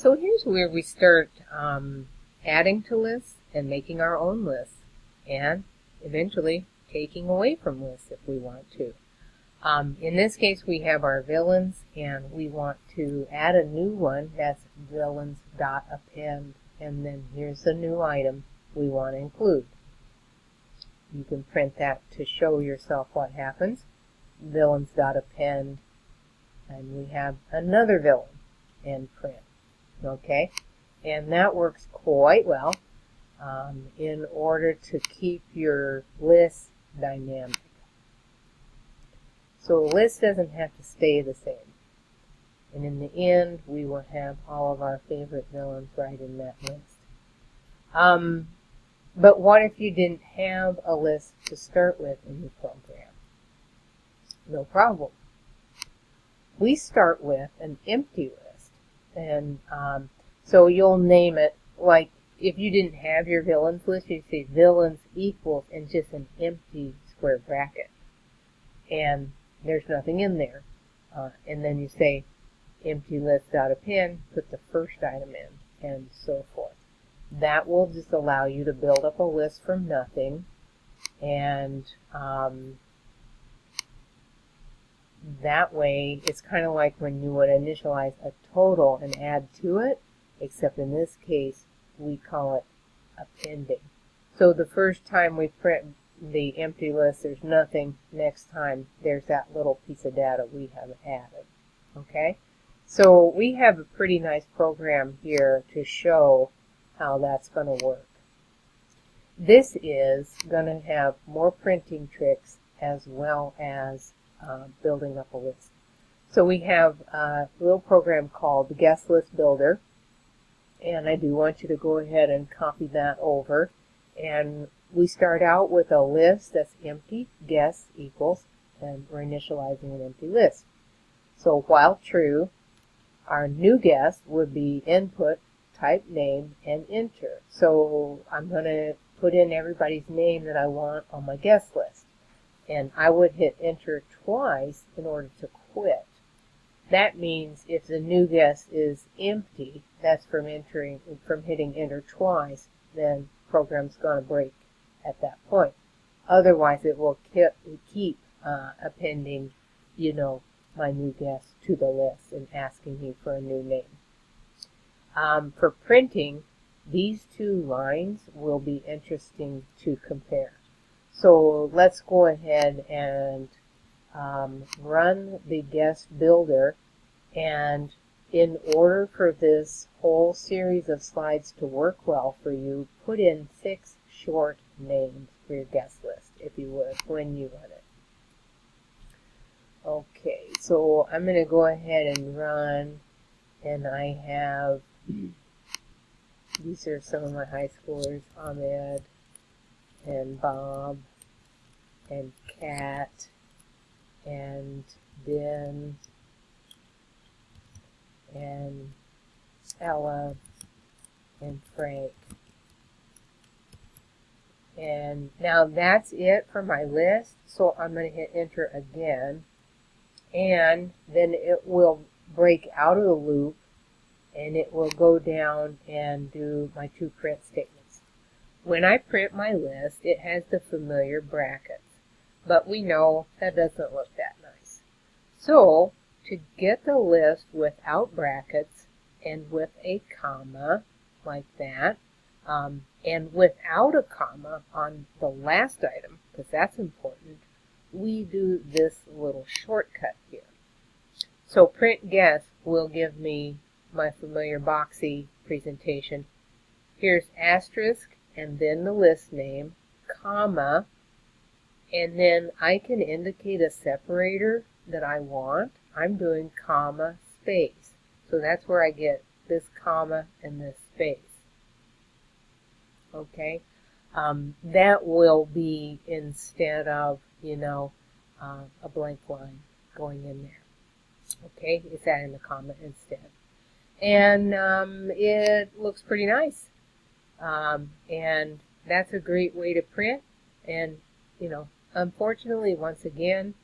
So here's where we start adding to lists and making our own lists, and eventually taking away from lists if we want to. In this case, we have our villains, and we want to add a new one. That's villains.append, and then here's the new item we want to include. You can print that to show yourself what happens. Villains.append, and we have another villain, and print. Okay, and that works quite well in order to keep your list dynamic. So a list doesn't have to stay the same. And in the end, we will have all of our favorite villains right in that list. But what if you didn't have a list to start with in your program? No problem. We start with an empty list. And so you'll name it, like if you didn't have your villains list, you'd say villains equals and just an empty square bracket. And there's nothing in there. And then you say empty list.append, put the first item in, and so forth. That will just allow you to build up a list from nothing, and that way it's kind of like when you would initialize a total and add to it, except in this case we call it appending. So the first time we print the empty list, there's nothing. Next time, there's that little piece of data we have added. Okay? So we have a pretty nice program here to show how that's going to work. This is going to have more printing tricks as well as building up a list. So we have a little program called the Guest List Builder, and I do want you to go ahead and copy that over. And we start out with a list that's empty, guess equals, and we're initializing an empty list. So while true, our new guess would be input, type name, and enter. So I'm going to put in everybody's name that I want on my guest list. And I would hit enter twice in order to quit. That means if the new guess is empty, that's from hitting enter twice, then program's going to break at that point. Otherwise, it will keep appending, my new guess to the list and asking me for a new name. For printing, these two lines will be interesting to compare. So let's go ahead and run the guest builder, and in order for this whole series of slides to work well for you, put in 6 short names for your guest list, if you would, when you run it. Okay, so I'm going to go ahead and run, and I have, these are some of my high schoolers, Ahmed, and Bob, and Kat, and Ben, and Ella, and Frank. And now that's it for my list, so I'm going to hit enter again, and then it will break out of the loop, and it will go down and do my 2 print statements. When I print my list, it has the familiar brackets, but we know that doesn't look that nice. So, to get the list without brackets and with a comma, like that, and without a comma on the last item, because that's important, we do this little shortcut here. So print guess will give me my familiar boxy presentation. Here's asterisk and then the list name, comma, and then I can indicate a separator that I want. I'm doing comma space. So that's where I get this comma and this space. Okay, that will be instead of, a blank line going in there. Okay, it's adding the comma instead. And it looks pretty nice. And that's a great way to print. And, unfortunately, once again,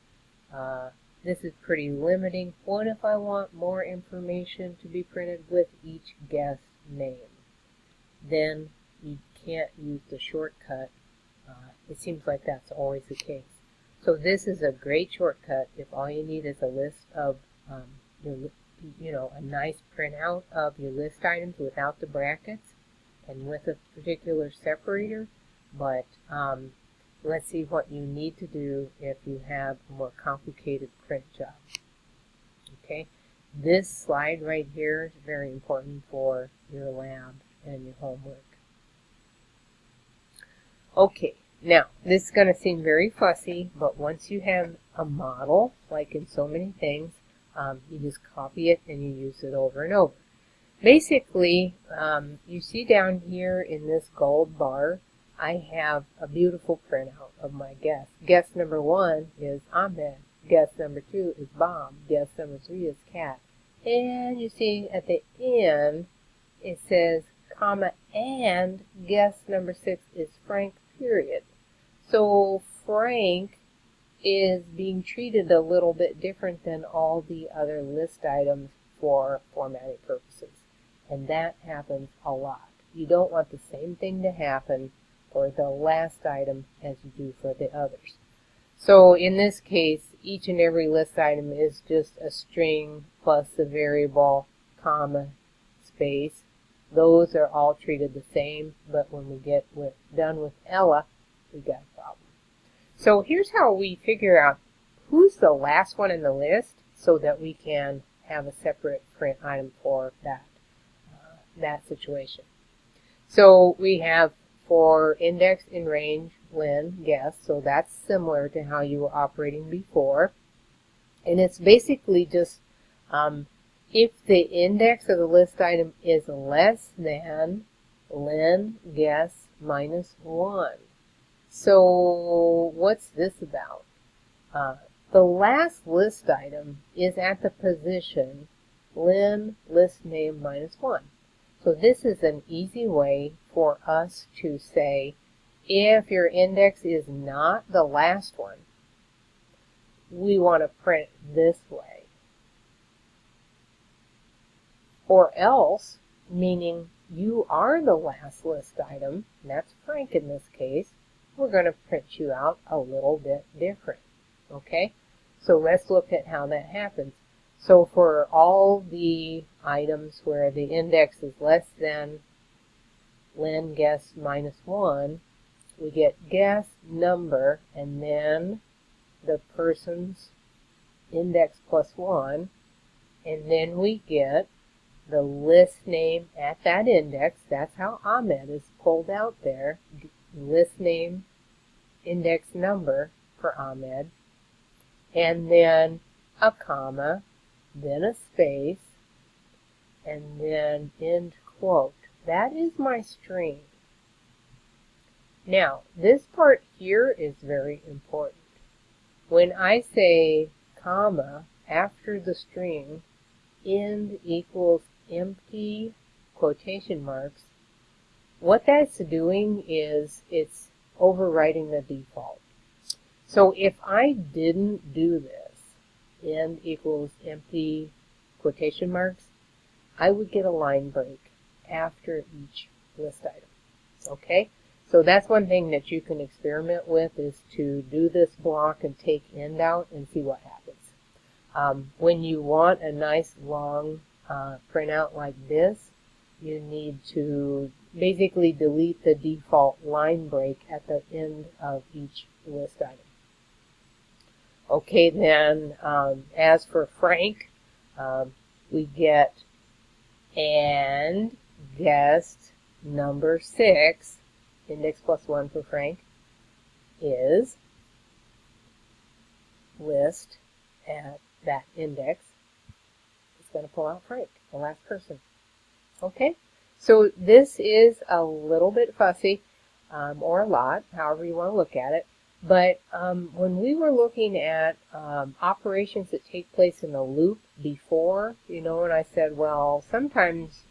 This is pretty limiting. What if I want more information to be printed with each guest name? Then you can't use the shortcut. It seems like that's always the case. So this is a great shortcut if all you need is a list of a nice printout of your list items without the brackets and with a particular separator. But let's see what you need to do if you have a more complicated print job. Okay, this slide right here is very important for your lab and your homework. Okay, now this is going to seem very fussy, but once you have a model, like in so many things, you just copy it and you use it over and over. Basically, you see down here in this gold bar, I have a beautiful printout of my guests. Guest number 1 is Ahmed. Guest number 2 is Bob. Guest number 3 is Kat. And you see at the end, it says, comma, and guest number 6 is Frank, period. So Frank is being treated a little bit different than all the other list items for formatting purposes. And that happens a lot. You don't want the same thing to happen for the last item as you do for the others. So in this case, each and every list item is just a string plus a variable, comma, space. Those are all treated the same, but when we get done with Ella, we got a problem. So here's how we figure out who's the last one in the list so that we can have a separate print item for that situation. So we have for index in range, Lynn, guest, so that's similar to how you were operating before. And it's basically just if the index of the list item is less than Lynn, guest, minus 1. So what's this about? The last list item is at the position Lynn, list name, minus 1. So this is an easy way for us to say if your index is not the last one, we want to print this way. Or else, meaning you are the last list item, and that's Frank in this case, we're going to print you out a little bit different. Okay? So let's look at how that happens. So for all the items where the index is less than Lynn, guest, minus 1, we get guest, number, and then the person's index plus 1, and then we get the list name at that index. That's how Ahmed is pulled out there. List name, index number for Ahmed, and then a comma, then a space, and then end quote. That is my string. Now, this part here is very important. When I say comma after the string, end equals empty quotation marks, what that's doing is it's overriding the default. So if I didn't do this, end equals empty quotation marks, I would get a line break after each list item. Okay? So that's one thing that you can experiment with, is to do this block and take end out and see what happens. When you want a nice long printout like this, you need to basically delete the default line break at the end of each list item. Okay, then as for Frank, we get and guest number 6, index plus 1 for Frank, is list at that index. It's going to pull out Frank, the last person. Okay, so this is a little bit fussy, or a lot, however you want to look at it. But when we were looking at operations that take place in a loop before, and I said, well, sometimes,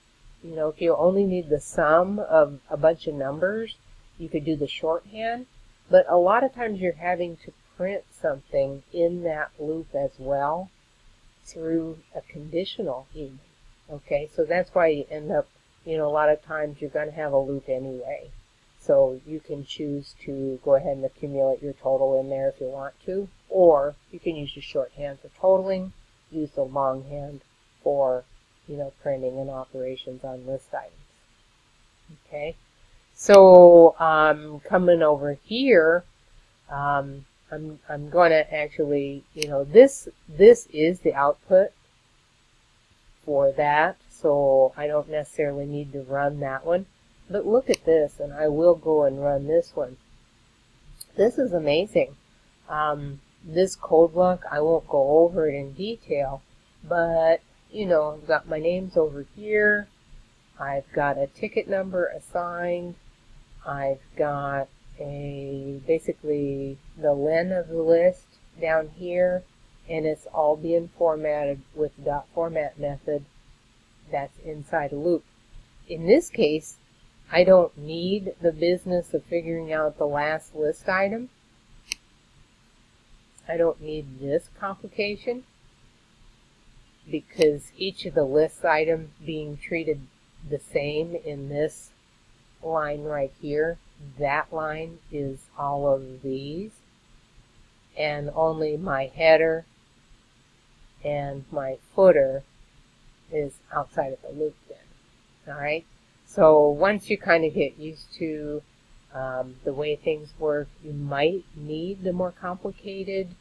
if you only need the sum of a bunch of numbers, you could do the shorthand. But a lot of times you're having to print something in that loop as well through a conditional even. Okay, so that's why you end up, a lot of times you're going to have a loop anyway. So you can choose to go ahead and accumulate your total in there if you want to, or you can use your shorthand for totaling, use the longhand for, printing and operations on list items. Okay, so coming over here, I'm going to actually, this is the output for that, so I don't necessarily need to run that one. But look at this, and I will go and run this one. This is amazing. This code block, I won't go over it in detail, but, I've got my names over here. I've got a ticket number assigned. I've got basically the len of the list down here, and it's all being formatted with the .format method that's inside a loop. In this case, I don't need the business of figuring out the last list item. I don't need this complication because each of the list items being treated the same in this line right here, that line is all of these, and only my header and my footer is outside of the loop then. Alright, so once you kind of get used to the way things work, you might need the more complicated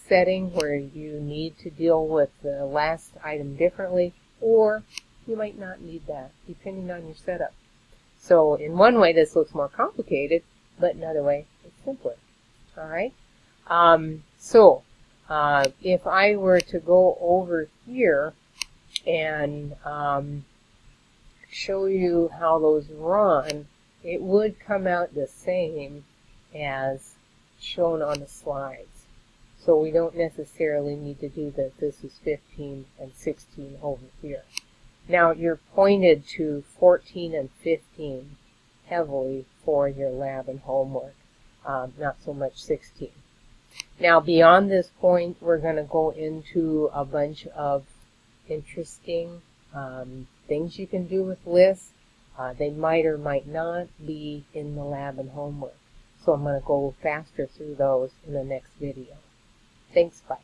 setting where you need to deal with the last item differently, or you might not need that, depending on your setup. So in one way this looks more complicated, but another way it's simpler. Alright, if I were to go over here and show you how those run, it would come out the same as shown on the slides. So we don't necessarily need to do that. This is 15 and 16 over here. Now you're pointed to 14 and 15 heavily for your lab and homework, not so much 16. Now beyond this point, we're going to go into a bunch of interesting things you can do with lists. They might or might not be in the lab and homework. So I'm going to go faster through those in the next video. Thanks, bye.